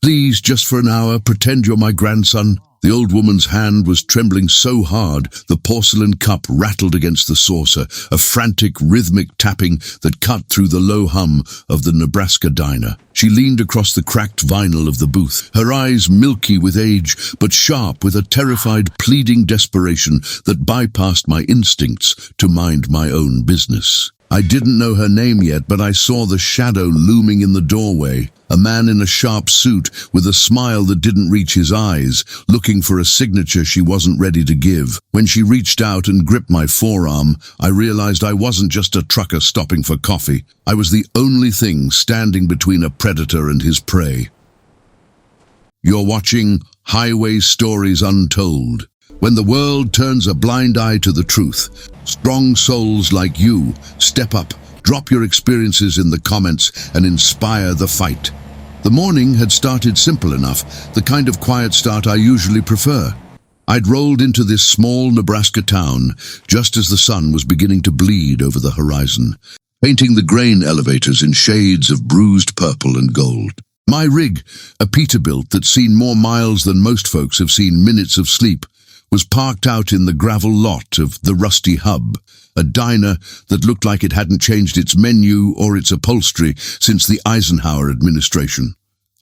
Please, just for an hour, pretend you're my grandson." The old woman's hand was trembling so hard the porcelain cup rattled against the saucer, a frantic, rhythmic tapping that cut through the low hum of the Nebraska diner. She leaned across the cracked vinyl of the booth, her eyes milky with age, but sharp with a terrified, pleading desperation that bypassed my instincts to mind my own business. I didn't know her name yet, but I saw the shadow looming in the doorway. A man in a sharp suit with a smile that didn't reach his eyes, looking for a signature she wasn't ready to give. When she reached out and gripped my forearm, I realized I wasn't just a trucker stopping for coffee. I was the only thing standing between a predator and his prey. You're watching Highway Stories Untold. When the world turns a blind eye to the truth, strong souls like you step up, drop your experiences in the comments, and inspire the fight. The morning had started simple enough, the kind of quiet start I usually prefer. I'd rolled into this small Nebraska town just as the sun was beginning to bleed over the horizon, painting the grain elevators in shades of bruised purple and gold. My rig, a Peterbilt that's seen more miles than most folks have seen minutes of sleep, was parked out in the gravel lot of the Rusty Hub, a diner that looked like it hadn't changed its menu or its upholstery since the Eisenhower administration.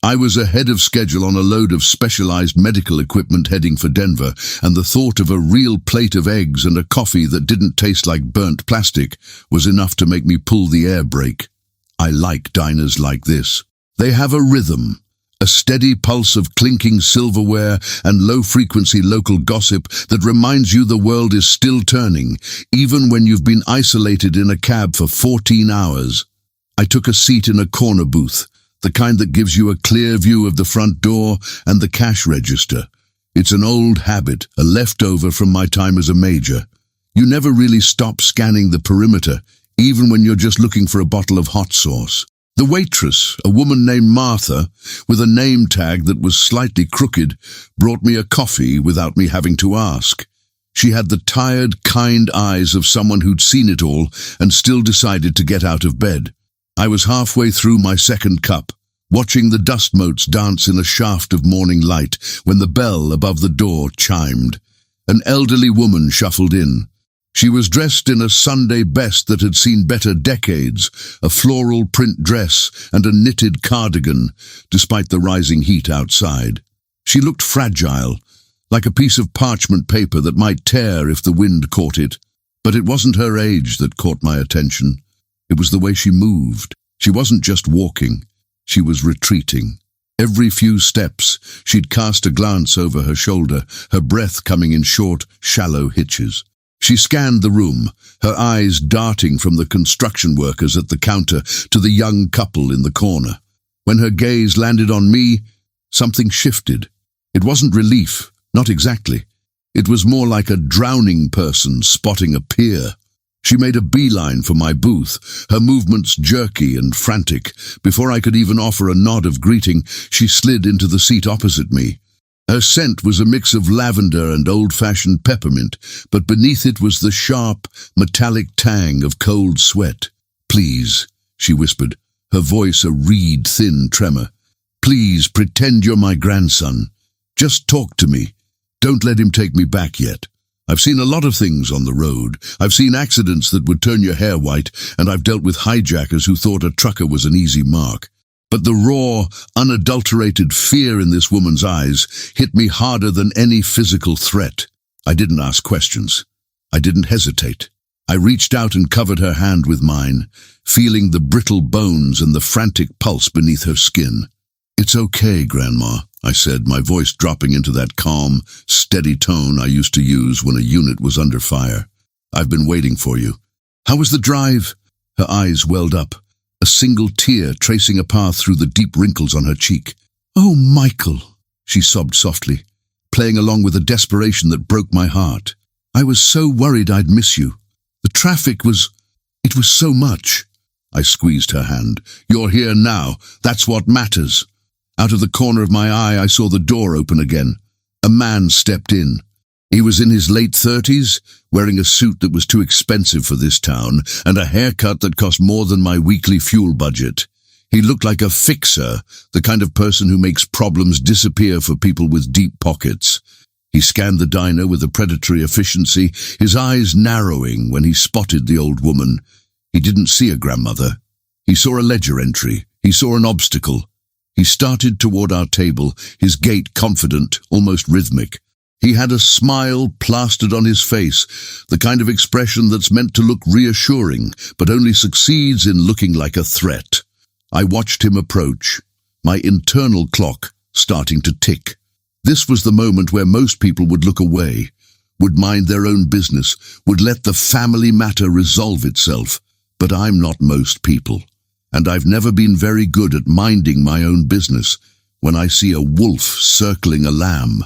I was ahead of schedule on a load of specialized medical equipment heading for Denver, and the thought of a real plate of eggs and a coffee that didn't taste like burnt plastic was enough to make me pull the air brake. I like diners like this. They have a rhythm, a steady pulse of clinking silverware and low-frequency local gossip that reminds you the world is still turning, even when you've been isolated in a cab for 14 hours. I took a seat in a corner booth, the kind that gives you a clear view of the front door and the cash register. It's an old habit, a leftover from my time as a major. You never really stop scanning the perimeter, even when you're just looking for a bottle of hot sauce. The waitress, a woman named Martha, with a name tag that was slightly crooked, brought me a coffee without me having to ask. She had the tired, kind eyes of someone who'd seen it all and still decided to get out of bed. I was halfway through my second cup, watching the dust motes dance in a shaft of morning light when the bell above the door chimed. An elderly woman shuffled in. She was dressed in a Sunday best that had seen better decades, a floral print dress and a knitted cardigan, despite the rising heat outside. She looked fragile, like a piece of parchment paper that might tear if the wind caught it. But it wasn't her age that caught my attention. It was the way she moved. She wasn't just walking, she was retreating. Every few steps, she'd cast a glance over her shoulder, her breath coming in short, shallow hitches. She scanned the room, her eyes darting from the construction workers at the counter to the young couple in the corner. When her gaze landed on me, something shifted. It wasn't relief, not exactly. It was more like a drowning person spotting a pier. She made a beeline for my booth, her movements jerky and frantic. Before I could even offer a nod of greeting, she slid into the seat opposite me. Her scent was a mix of lavender and old-fashioned peppermint, but beneath it was the sharp, metallic tang of cold sweat. "Please," she whispered, her voice a reed-thin tremor. "Please pretend you're my grandson. Just talk to me. Don't let him take me back yet. I've seen a lot of things on the road. I've seen accidents that would turn your hair white, and I've dealt with hijackers who thought a trucker was an easy mark. But the raw, unadulterated fear in this woman's eyes hit me harder than any physical threat. I didn't ask questions. I didn't hesitate. I reached out and covered her hand with mine, feeling the brittle bones and the frantic pulse beneath her skin. "It's okay, Grandma," I said, my voice dropping into that calm, steady tone I used to use when a unit was under fire. "I've been waiting for you. How was the drive?" Her eyes welled up, a single tear tracing a path through the deep wrinkles on her cheek. "Oh, Michael," she sobbed softly, playing along with a desperation that broke my heart. "I was so worried I'd miss you. The traffic was so much." I squeezed her hand. "You're here now. That's what matters." Out of the corner of my eye, I saw the door open again. A man stepped in. He was in his late 30s, wearing a suit that was too expensive for this town, and a haircut that cost more than my weekly fuel budget. He looked like a fixer, the kind of person who makes problems disappear for people with deep pockets. He scanned the diner with a predatory efficiency, his eyes narrowing when he spotted the old woman. He didn't see a grandmother. He saw a ledger entry. He saw an obstacle. He started toward our table, his gait confident, almost rhythmic. He had a smile plastered on his face, the kind of expression that's meant to look reassuring, but only succeeds in looking like a threat. I watched him approach, my internal clock starting to tick. This was the moment where most people would look away, would mind their own business, would let the family matter resolve itself. But I'm not most people, and I've never been very good at minding my own business when I see a wolf circling a lamb.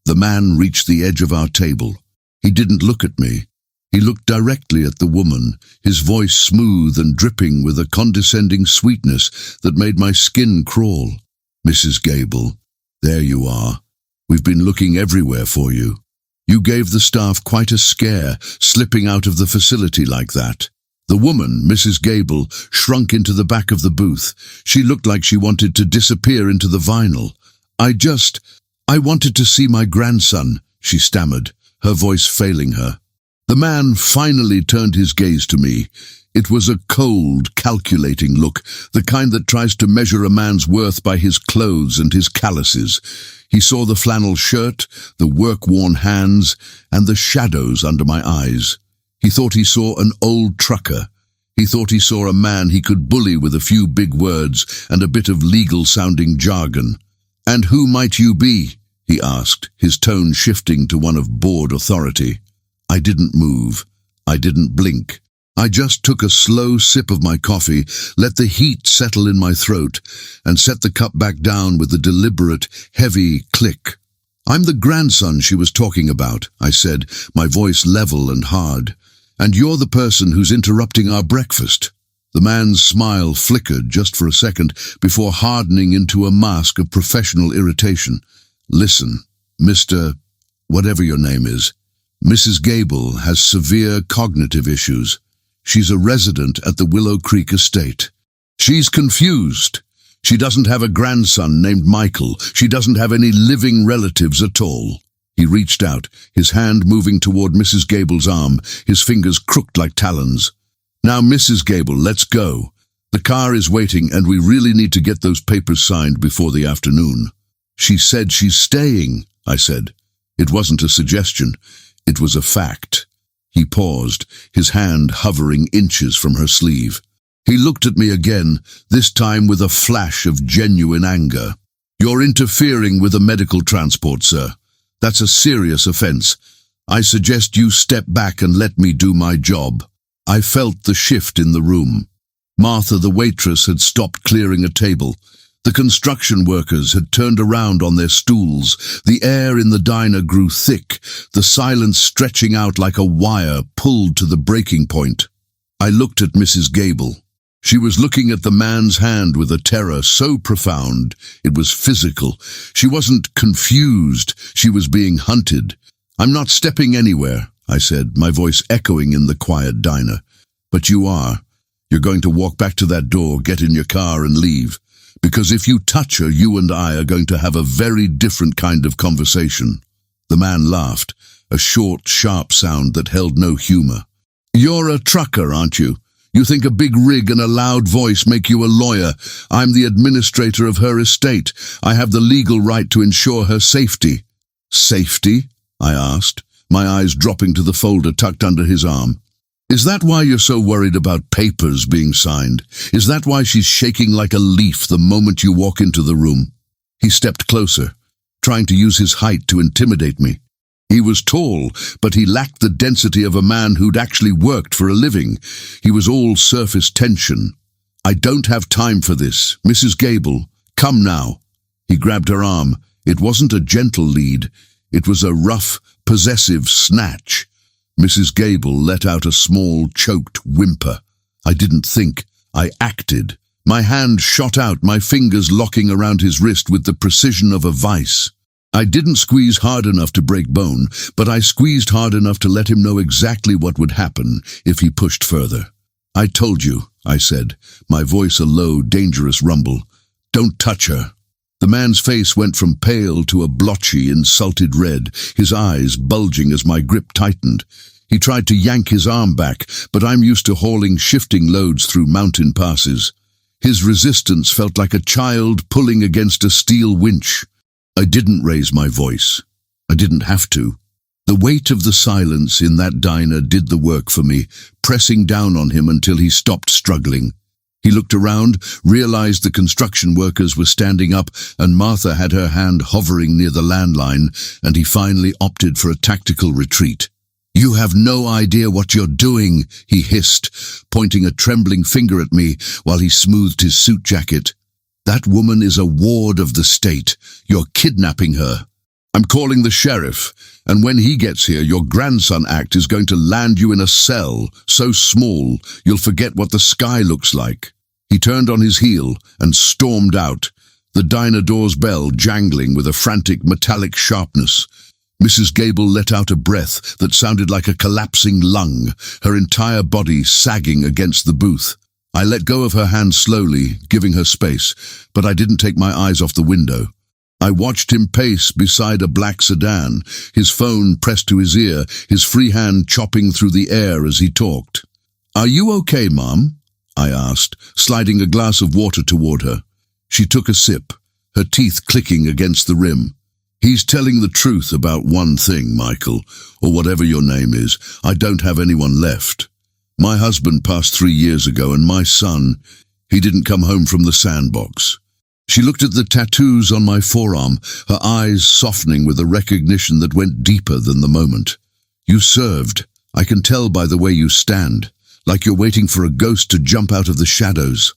The man reached the edge of our table. He didn't look at me. He looked directly at the woman, his voice smooth and dripping with a condescending sweetness that made my skin crawl. "Mrs. Gable, there you are. We've been looking everywhere for you. You gave the staff quite a scare, slipping out of the facility like that." The woman, Mrs. Gable, shrunk into the back of the booth. She looked like she wanted to disappear into the vinyl. I wanted to see my grandson," she stammered, her voice failing her. The man finally turned his gaze to me. It was a cold, calculating look, the kind that tries to measure a man's worth by his clothes and his calluses. He saw the flannel shirt, the work-worn hands, and the shadows under my eyes. He thought he saw an old trucker. He thought he saw a man he could bully with a few big words and a bit of legal-sounding jargon. "And who might you be?" he asked, his tone shifting to one of bored authority. I didn't move. I didn't blink. I just took a slow sip of my coffee, let the heat settle in my throat, and set the cup back down with a deliberate, heavy click. "I'm the grandson she was talking about," I said, my voice level and hard. "And you're the person who's interrupting our breakfast." The man's smile flickered just for a second before hardening into a mask of professional irritation. "Listen, Mr. whatever your name is, Mrs. Gable has severe cognitive issues. She's a resident at the Willow Creek estate. She's confused. She doesn't have a grandson named Michael. She doesn't have any living relatives at all." He reached out, his hand moving toward Mrs. Gable's arm, his fingers crooked like talons. "Now, Mrs. Gable, let's go. The car is waiting and we really need to get those papers signed before the afternoon." "She said she's staying," I said. It wasn't a suggestion. It was a fact. He paused, his hand hovering inches from her sleeve. He looked at me again, this time with a flash of genuine anger. "You're interfering with a medical transport, sir. That's a serious offense. I suggest you step back and let me do my job." I felt the shift in the room. Martha, the waitress, had stopped clearing a table. The construction workers had turned around on their stools. The air in the diner grew thick, the silence stretching out like a wire pulled to the breaking point. I looked at Mrs. Gable. She was looking at the man's hand with a terror so profound it was physical. She wasn't confused, she was being hunted. "I'm not stepping anywhere," I said, my voice echoing in the quiet diner. "But you are. You're going to walk back to that door, get in your car and leave. Because if you touch her, you and I are going to have a very different kind of conversation." The man laughed, a short, sharp sound that held no humor. "You're a trucker, aren't you? You think a big rig and a loud voice make you a lawyer. I'm the administrator of her estate. I have the legal right to ensure her safety." "Safety?" I asked, my eyes dropping to the folder tucked under his arm. "Is that why you're so worried about papers being signed? Is that why she's shaking like a leaf the moment you walk into the room?" He stepped closer, trying to use his height to intimidate me. He was tall, but he lacked the density of a man who'd actually worked for a living. He was all surface tension. "I don't have time for this. Mrs. Gable, come now." He grabbed her arm. It wasn't a gentle lead. It was a rough, possessive snatch. Mrs. Gable let out a small, choked whimper. I didn't think. I acted. My hand shot out, my fingers locking around his wrist with the precision of a vice. I didn't squeeze hard enough to break bone, but I squeezed hard enough to let him know exactly what would happen if he pushed further. I told you, I said, my voice a low, dangerous rumble. Don't touch her. The man's face went from pale to a blotchy, insulted red, his eyes bulging as my grip tightened. He tried to yank his arm back, but I'm used to hauling shifting loads through mountain passes. His resistance felt like a child pulling against a steel winch. I didn't raise my voice. I didn't have to. The weight of the silence in that diner did the work for me, pressing down on him until he stopped struggling. He looked around, realized the construction workers were standing up, and Martha had her hand hovering near the landline, and he finally opted for a tactical retreat. You have no idea what you're doing, he hissed, pointing a trembling finger at me while he smoothed his suit jacket. That woman is a ward of the state. You're kidnapping her. I'm calling the sheriff, and when he gets here, your grandson act is going to land you in a cell so small you'll forget what the sky looks like. He turned on his heel and stormed out, the diner door's bell jangling with a frantic metallic sharpness. Mrs. Gable let out a breath that sounded like a collapsing lung, her entire body sagging against the booth. I let go of her hand slowly, giving her space, but I didn't take my eyes off the window. I watched him pace beside a black sedan, his phone pressed to his ear, his free hand chopping through the air as he talked. Are you okay, Mom? I asked, sliding a glass of water toward her. She took a sip, her teeth clicking against the rim. He's telling the truth about one thing, Michael, or whatever your name is. I don't have anyone left. My husband passed 3 years ago, and my son, he didn't come home from the sandbox. She looked at the tattoos on my forearm, her eyes softening with a recognition that went deeper than the moment. You served. I can tell by the way you stand, like you're waiting for a ghost to jump out of the shadows.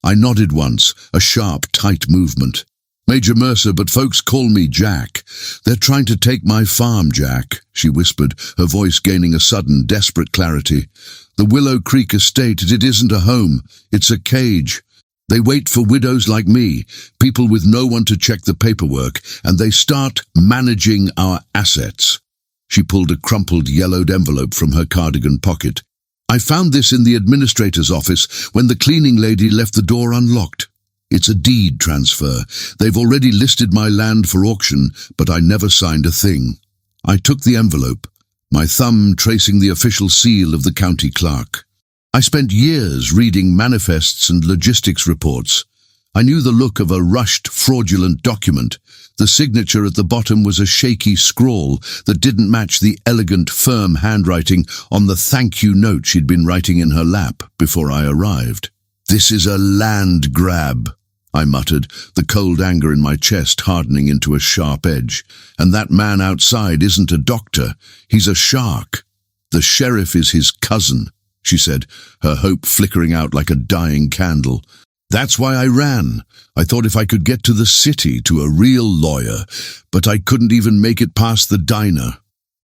I nodded once, a sharp, tight movement. Major Mercer, but folks call me Jack. They're trying to take my farm, Jack, she whispered, her voice gaining a sudden, desperate clarity. The Willow Creek estate, it isn't a home, it's a cage. They wait for widows like me, people with no one to check the paperwork, and they start managing our assets. She pulled a crumpled, yellowed envelope from her cardigan pocket. I found this in the administrator's office when the cleaning lady left the door unlocked. It's a deed transfer. They've already listed my land for auction, but I never signed a thing. I took the envelope, my thumb tracing the official seal of the county clerk. I spent years reading manifests and logistics reports. I knew the look of a rushed, fraudulent document. The signature at the bottom was a shaky scrawl that didn't match the elegant, firm handwriting on the thank you note she'd been writing in her lap before I arrived. This is a land grab, I muttered, the cold anger in my chest hardening into a sharp edge. And that man outside isn't a doctor, he's a shark. The sheriff is his cousin, she said, her hope flickering out like a dying candle. That's why I ran. I thought if I could get to the city, to a real lawyer, but I couldn't even make it past the diner.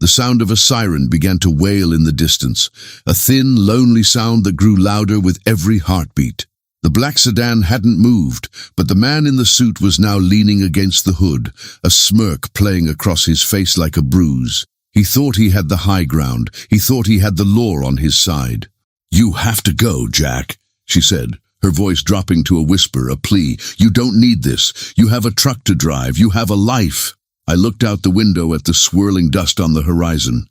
The sound of a siren began to wail in the distance, a thin, lonely sound that grew louder with every heartbeat. The black sedan hadn't moved, but the man in the suit was now leaning against the hood, a smirk playing across his face like a bruise. He thought he had the high ground. He thought he had the law on his side. You have to go, Jack, she said, her voice dropping to a whisper, a plea. You don't need this. You have a truck to drive. You have a life. I looked out the window at the swirling dust on the horizon.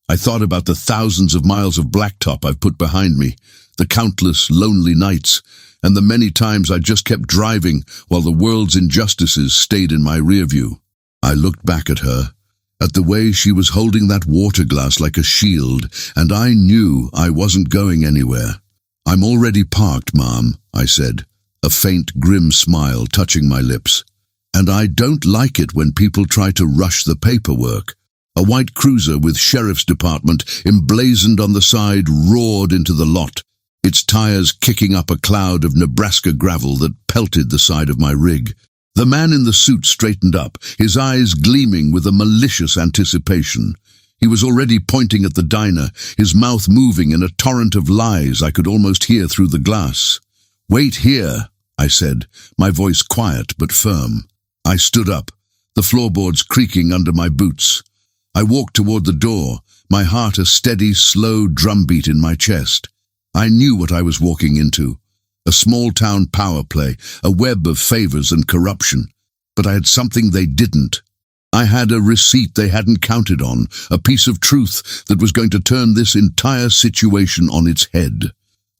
I thought about the thousands of miles of blacktop I've put behind me, the countless lonely nights, and the many times I just kept driving while the world's injustices stayed in my rear view. I looked back at her, at the way she was holding that water glass like a shield, and I knew I wasn't going anywhere. I'm already parked, Mom, I said, a faint, grim smile touching my lips. And I don't like it when people try to rush the paperwork. A white cruiser with sheriff's department emblazoned on the side roared into the lot, its tires kicking up a cloud of Nebraska gravel that pelted the side of my rig. The man in the suit straightened up, his eyes gleaming with a malicious anticipation. He was already pointing at the diner, his mouth moving in a torrent of lies I could almost hear through the glass. Wait here, I said, my voice quiet but firm. I stood up, the floorboards creaking under my boots. I walked toward the door, my heart a steady, slow drumbeat in my chest. I knew what I was walking into. A small-town power play, a web of favors and corruption. But I had something they didn't. I had a receipt they hadn't counted on, a piece of truth that was going to turn this entire situation on its head.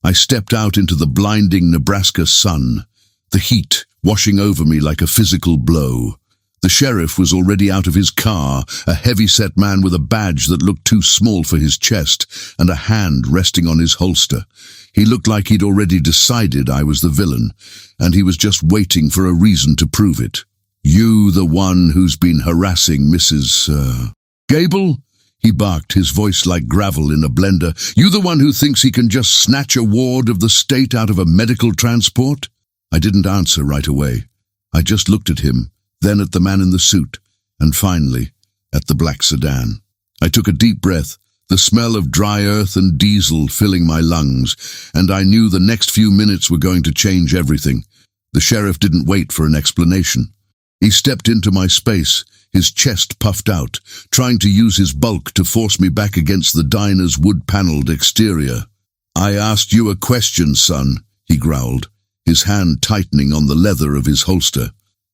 I stepped out into the blinding Nebraska sun, the heat washing over me like a physical blow. The sheriff was already out of his car, a heavy-set man with a badge that looked too small for his chest and a hand resting on his holster. He looked like he'd already decided I was the villain, and he was just waiting for a reason to prove it. "You, the one who's been harassing Mrs. Gable?" he barked, his voice like gravel in a blender. "You the one who thinks he can just snatch a ward of the state out of a medical transport?" I didn't answer right away. I just looked at him, then at the man in the suit, and finally at the black sedan. I took a deep breath, the smell of dry earth and diesel filling my lungs, and I knew the next few minutes were going to change everything. The sheriff didn't wait for an explanation. He stepped into my space, his chest puffed out, trying to use his bulk to force me back against the diner's wood-paneled exterior. "I asked you a question, son," he growled, his hand tightening on the leather of his holster.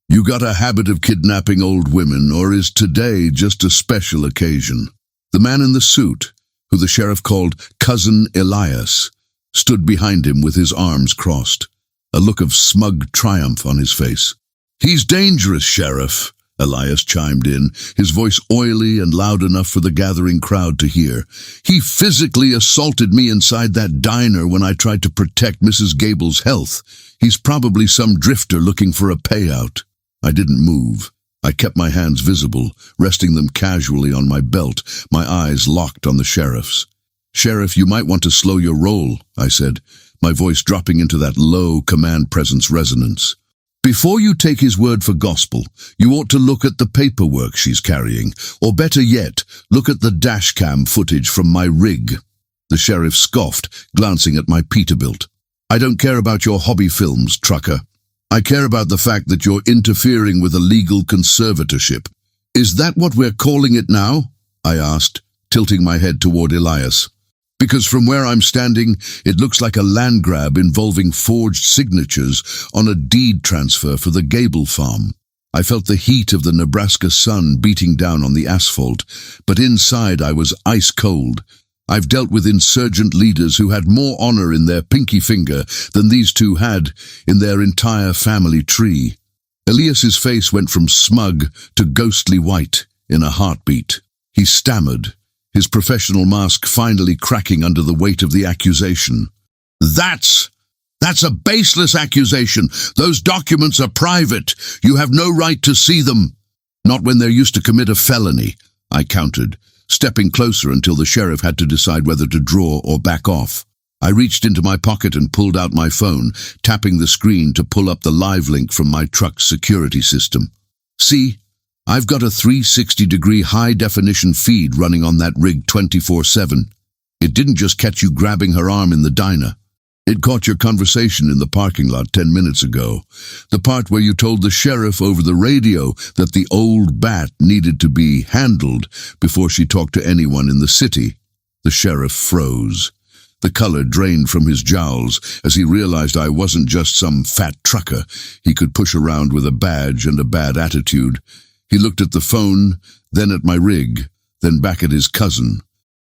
"You got a habit of kidnapping old women, or is today just a special occasion?" The man in the suit, who the sheriff called Cousin Elias, stood behind him with his arms crossed, a look of smug triumph on his face. "He's dangerous, Sheriff," Elias chimed in, his voice oily and loud enough for the gathering crowd to hear. "He physically assaulted me inside that diner when I tried to protect Mrs. Gable's health. He's probably some drifter looking for a payout." I didn't move. I kept my hands visible, resting them casually on my belt, my eyes locked on the sheriff's. "Sheriff, you might want to slow your roll," I said, my voice dropping into that low command presence resonance. "Before you take his word for gospel, you ought to look at the paperwork she's carrying, or better yet, look at the dashcam footage from my rig." The sheriff scoffed, glancing at my Peterbilt. "I don't care about your hobby films, trucker. I care about the fact that you're interfering with a legal conservatorship." "Is that what we're calling it now?" I asked, tilting my head toward Elias. "Because from where I'm standing, it looks like a land grab involving forged signatures on a deed transfer for the Gable farm." I felt the heat of the Nebraska sun beating down on the asphalt, but inside I was ice cold. I've dealt with insurgent leaders who had more honor in their pinky finger than these two had in their entire family tree. Elias's face went from smug to ghostly white in a heartbeat. He stammered, his professional mask finally cracking under the weight of the accusation. That's a baseless accusation. Those documents are private. You have no right to see them." "Not when they're used to commit a felony," I countered, stepping closer until the sheriff had to decide whether to draw or back off. I reached into my pocket and pulled out my phone, tapping the screen to pull up the live link from my truck's security system. "See? I've got a 360-degree high-definition feed running on that rig 24/7. It didn't just catch you grabbing her arm in the diner. It caught your conversation in the parking lot 10 minutes ago. The part where you told the sheriff over the radio that the old bat needed to be handled before she talked to anyone in the city." The sheriff froze. The color drained from his jowls as he realized I wasn't just some fat trucker he could push around with a badge and a bad attitude. He looked at the phone, then at my rig, then back at his cousin.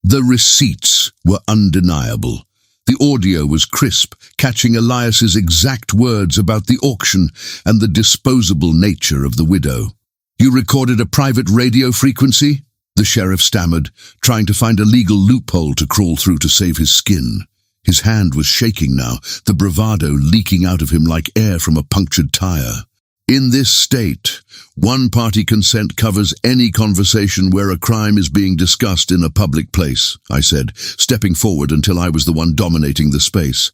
The receipts were undeniable. The audio was crisp, catching Elias's exact words about the auction and the disposable nature of the widow. "You recorded a private radio frequency?" the sheriff stammered, trying to find a legal loophole to crawl through to save his skin. His hand was shaking now, the bravado leaking out of him like air from a punctured tire. "In this state, one-party consent covers any conversation where a crime is being discussed in a public place," I said, stepping forward until I was the one dominating the space.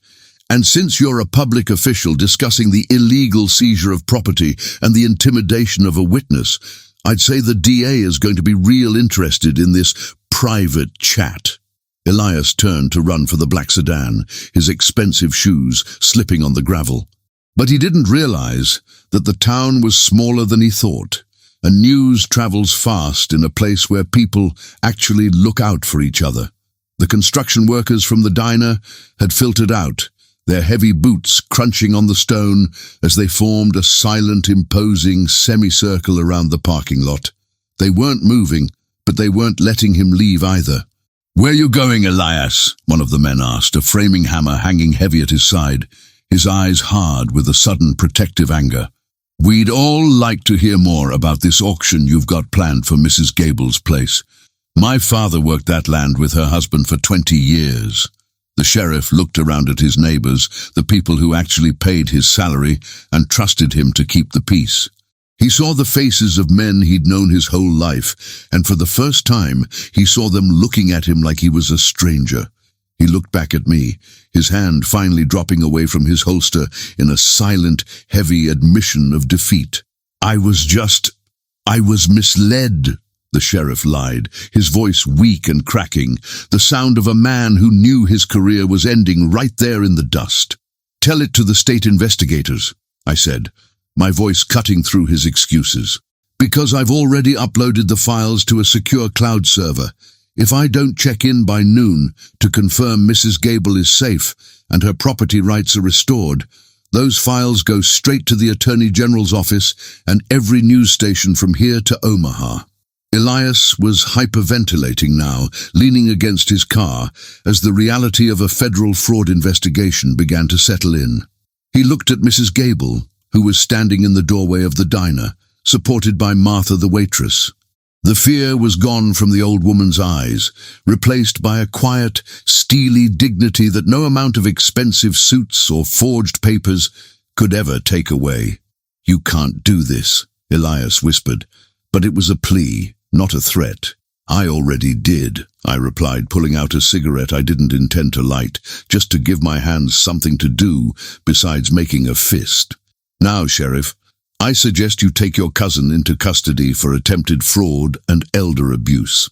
"And since you're a public official discussing the illegal seizure of property and the intimidation of a witness, I'd say the DA is going to be real interested in this private chat." Elias turned to run for the black sedan, his expensive shoes slipping on the gravel. But he didn't realize that the town was smaller than he thought, and news travels fast in a place where people actually look out for each other. The construction workers from the diner had filtered out, their heavy boots crunching on the stone as they formed a silent, imposing semicircle around the parking lot. They weren't moving, but they weren't letting him leave either. "Where you going, Elias?" one of the men asked, a framing hammer hanging heavy at his side, his eyes hard with a sudden protective anger. "We'd all like to hear more about this auction you've got planned for Mrs. Gable's place. My father worked that land with her husband for 20 years. The sheriff looked around at his neighbors, the people who actually paid his salary and trusted him to keep the peace. He saw the faces of men he'd known his whole life, and for the first time, he saw them looking at him like he was a stranger. He looked back at me, his hand finally dropping away from his holster in a silent, heavy admission of defeat. I was misled," the sheriff lied, his voice weak and cracking, the sound of a man who knew his career was ending right there in the dust. "Tell it to the state investigators," I said, my voice cutting through his excuses. "Because I've already uploaded the files to a secure cloud server. If I don't check in by noon to confirm Mrs. Gable is safe and her property rights are restored, those files go straight to the Attorney General's office and every news station from here to Omaha." Elias was hyperventilating now, leaning against his car, as the reality of a federal fraud investigation began to settle in. He looked at Mrs. Gable, who was standing in the doorway of the diner, supported by Martha the waitress. The fear was gone from the old woman's eyes, replaced by a quiet, steely dignity that no amount of expensive suits or forged papers could ever take away. "You can't do this," Elias whispered, but it was a plea, not a threat. "I already did," I replied, pulling out a cigarette I didn't intend to light, just to give my hands something to do besides making a fist. "Now, Sheriff, I suggest you take your cousin into custody for attempted fraud and elder abuse.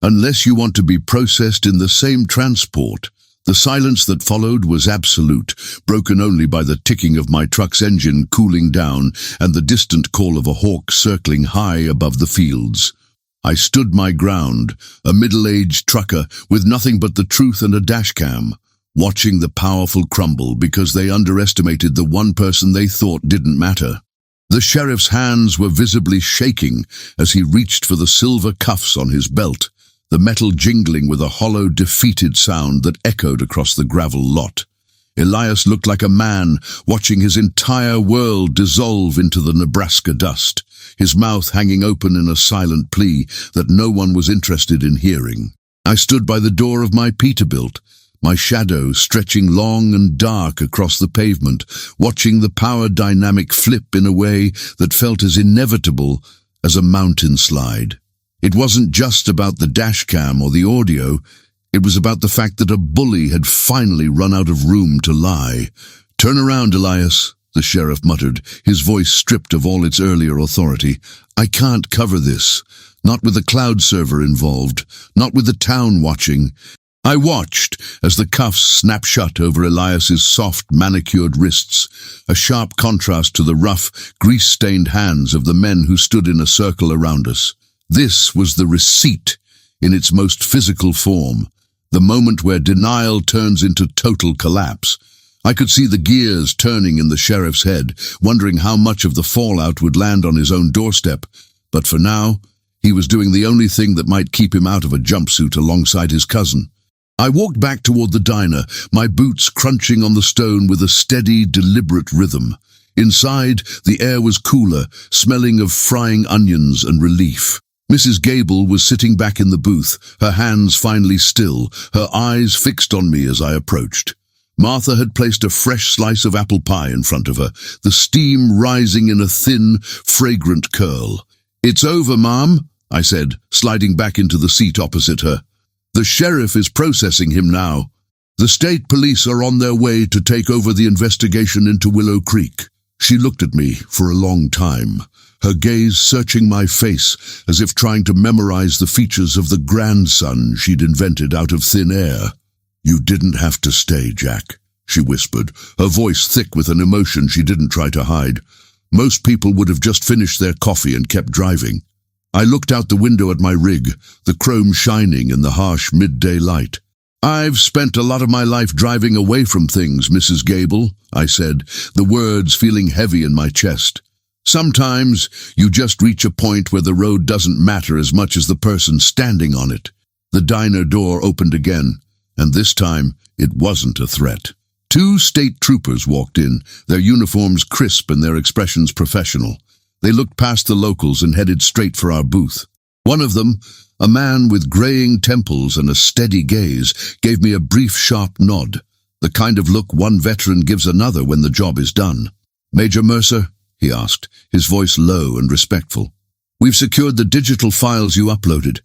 Unless you want to be processed in the same transport." The silence that followed was absolute, broken only by the ticking of my truck's engine cooling down and the distant call of a hawk circling high above the fields. I stood my ground, a middle-aged trucker with nothing but the truth and a dashcam, watching the powerful crumble because they underestimated the one person they thought didn't matter. The sheriff's hands were visibly shaking as he reached for the silver cuffs on his belt, the metal jingling with a hollow, defeated sound that echoed across the gravel lot. Elias looked like a man watching his entire world dissolve into the Nebraska dust, his mouth hanging open in a silent plea that no one was interested in hearing. I stood by the door of my Peterbilt, my shadow stretching long and dark across the pavement, watching the power dynamic flip in a way that felt as inevitable as a mountain slide. It wasn't just about the dashcam or the audio, it was about the fact that a bully had finally run out of room to lie. "Turn around, Elias," the sheriff muttered, his voice stripped of all its earlier authority. "I can't cover this, not with the cloud server involved, not with the town watching." I watched as the cuffs snapped shut over Elias's soft, manicured wrists, a sharp contrast to the rough, grease-stained hands of the men who stood in a circle around us. This was the receipt in its most physical form, the moment where denial turns into total collapse. I could see the gears turning in the sheriff's head, wondering how much of the fallout would land on his own doorstep. But for now, he was doing the only thing that might keep him out of a jumpsuit alongside his cousin. I walked back toward the diner, my boots crunching on the stone with a steady, deliberate rhythm. Inside, the air was cooler, smelling of frying onions and relief. Mrs. Gable was sitting back in the booth, her hands finally still, her eyes fixed on me as I approached. Martha had placed a fresh slice of apple pie in front of her, the steam rising in a thin, fragrant curl. "It's over, Mom," I said, sliding back into the seat opposite her. "The sheriff is processing him now. The state police are on their way to take over the investigation into Willow Creek." She looked at me for a long time, her gaze searching my face as if trying to memorize the features of the grandson she'd invented out of thin air. "You didn't have to stay, Jack," she whispered, her voice thick with an emotion she didn't try to hide. "Most people would have just finished their coffee and kept driving." I looked out the window at my rig, the chrome shining in the harsh midday light. "I've spent a lot of my life driving away from things, Mrs. Gable," I said, the words feeling heavy in my chest. "Sometimes you just reach a point where the road doesn't matter as much as the person standing on it." The diner door opened again, and this time it wasn't a threat. 2 state troopers walked in, their uniforms crisp and their expressions professional. They looked past the locals and headed straight for our booth. One of them, a man with graying temples and a steady gaze, gave me a brief, sharp nod, the kind of look one veteran gives another when the job is done. "Major Mercer?" he asked, his voice low and respectful. "We've secured the digital files you uploaded.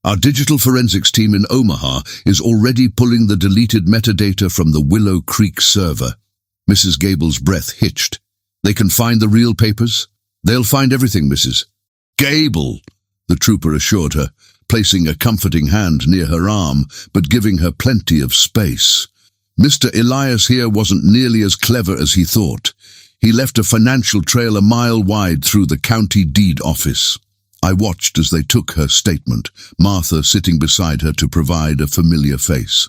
Our digital forensics team in Omaha is already pulling the deleted metadata from the Willow Creek server." Mrs. Gable's breath hitched. "They can find the real papers?" "They'll find everything, Mrs. Gable," the trooper assured her, placing a comforting hand near her arm, but giving her plenty of space. "Mr. Elias here wasn't nearly as clever as he thought. He left a financial trail a mile wide through the county deed office." I watched as they took her statement, Martha sitting beside her to provide a familiar face.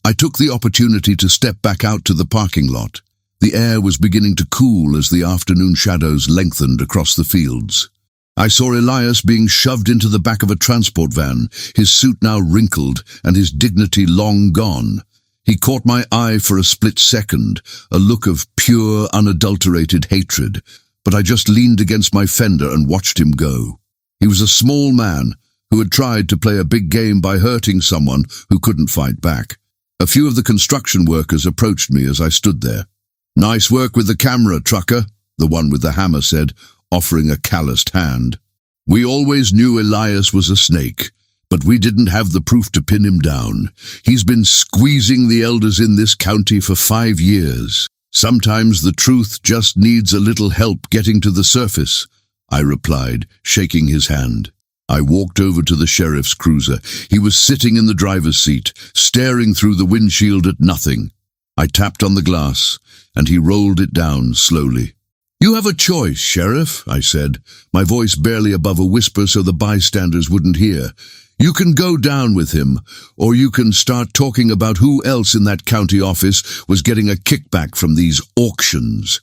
I took the opportunity to step back out to the parking lot. The air was beginning to cool as the afternoon shadows lengthened across the fields. I saw Elias being shoved into the back of a transport van, his suit now wrinkled and his dignity long gone. He caught my eye for a split second, a look of pure, unadulterated hatred, but I just leaned against my fender and watched him go. He was a small man who had tried to play a big game by hurting someone who couldn't fight back. A few of the construction workers approached me as I stood there. "Nice work with the camera, trucker," the one with the hammer said, offering a calloused hand. "We always knew Elias was a snake, but we didn't have the proof to pin him down. He's been squeezing the elders in this county for 5 years. Sometimes the truth just needs a little help getting to the surface," I replied, shaking his hand. I walked over to the sheriff's cruiser. He was sitting in the driver's seat, staring through the windshield at nothing. I tapped on the glass, and he rolled it down slowly. "You have a choice, Sheriff," I said, my voice barely above a whisper so the bystanders wouldn't hear. "You can go down with him, or you can start talking about who else in that county office was getting a kickback from these auctions."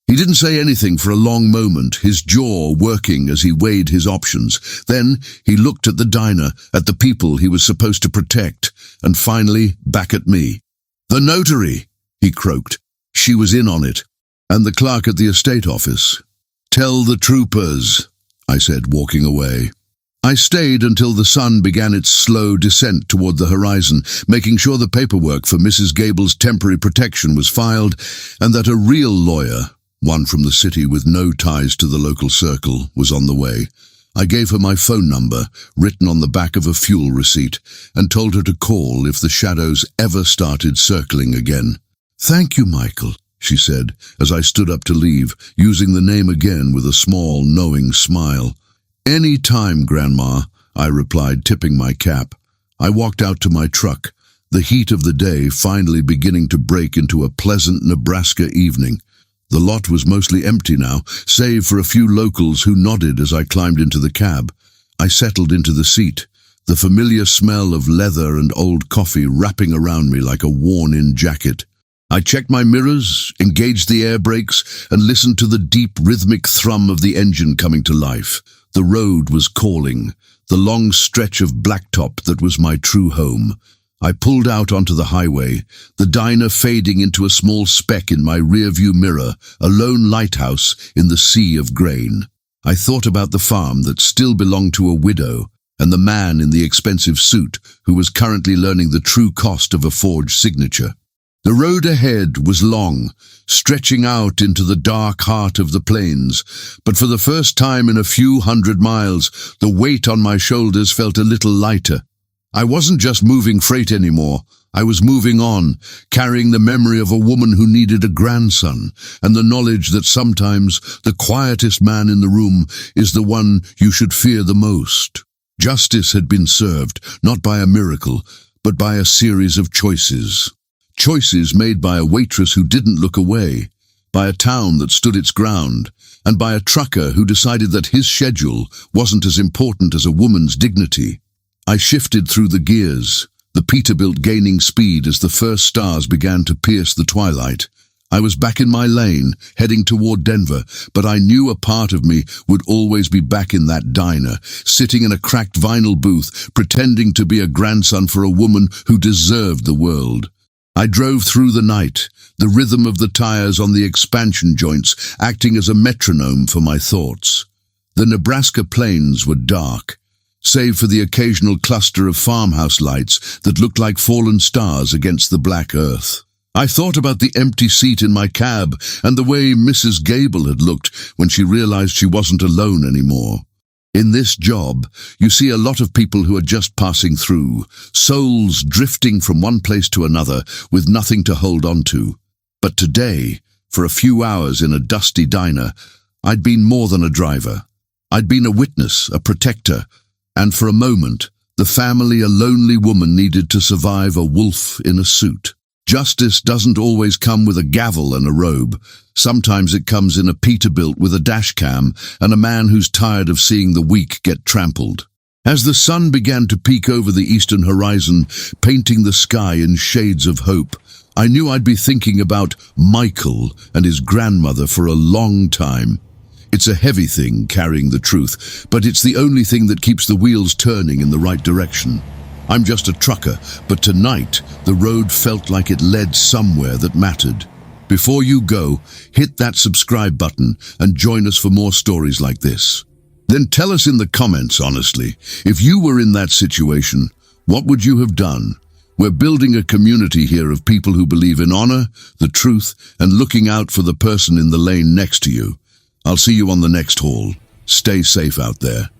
He didn't say anything for a long moment, his jaw working as he weighed his options. Then he looked at the diner, at the people he was supposed to protect, and finally back at me. "The notary," he croaked. "She was in on it. And the clerk at the estate office." "Tell the troopers," I said, walking away. I stayed until the sun began its slow descent toward the horizon, making sure the paperwork for Mrs. Gable's temporary protection was filed, and that a real lawyer, one from the city with no ties to the local circle, was on the way. I gave her my phone number, written on the back of a fuel receipt, and told her to call if the shadows ever started circling again. "Thank you, Michael," she said, as I stood up to leave, using the name again with a small, knowing smile. "Any time, Grandma," I replied, tipping my cap. I walked out to my truck, the heat of the day finally beginning to break into a pleasant Nebraska evening. The lot was mostly empty now, save for a few locals who nodded as I climbed into the cab. I settled into the seat, the familiar smell of leather and old coffee wrapping around me like a worn-in jacket. I checked my mirrors, engaged the air brakes, and listened to the deep, rhythmic thrum of the engine coming to life. The road was calling, the long stretch of blacktop that was my true home. I pulled out onto the highway, the diner fading into a small speck in my rearview mirror, a lone lighthouse in the sea of grain. I thought about the farm that still belonged to a widow, and the man in the expensive suit who was currently learning the true cost of a forged signature. The road ahead was long, stretching out into the dark heart of the plains, but for the first time in a few hundred miles, the weight on my shoulders felt a little lighter. I wasn't just moving freight anymore. I was moving on, carrying the memory of a woman who needed a grandson, and the knowledge that sometimes the quietest man in the room is the one you should fear the most. Justice had been served, not by a miracle, but by a series of choices. Choices made by a waitress who didn't look away, by a town that stood its ground, and by a trucker who decided that his schedule wasn't as important as a woman's dignity. I shifted through the gears, the Peterbilt gaining speed as the first stars began to pierce the twilight. I was back in my lane, heading toward Denver, but I knew a part of me would always be back in that diner, sitting in a cracked vinyl booth, pretending to be a grandson for a woman who deserved the world. I drove through the night, the rhythm of the tires on the expansion joints acting as a metronome for my thoughts. The Nebraska plains were dark, save for the occasional cluster of farmhouse lights that looked like fallen stars against the black earth. I thought about the empty seat in my cab and the way Mrs. Gable had looked when she realized she wasn't alone anymore. In this job, you see a lot of people who are just passing through, souls drifting from one place to another with nothing to hold on to. But today, for a few hours in a dusty diner, I'd been more than a driver. I'd been a witness, a protector, and for a moment, the family a lonely woman needed to survive a wolf in a suit. Justice doesn't always come with a gavel and a robe. Sometimes it comes in a Peterbilt with a dashcam and a man who's tired of seeing the weak get trampled. As the sun began to peek over the eastern horizon, painting the sky in shades of hope, I knew I'd be thinking about Michael and his grandmother for a long time. It's a heavy thing, carrying the truth, but it's the only thing that keeps the wheels turning in the right direction. I'm just a trucker, but tonight the road felt like it led somewhere that mattered. Before you go, hit that subscribe button and join us for more stories like this. Then tell us in the comments, honestly, if you were in that situation, what would you have done? We're building a community here of people who believe in honor, the truth, and looking out for the person in the lane next to you. I'll see you on the next haul. Stay safe out there.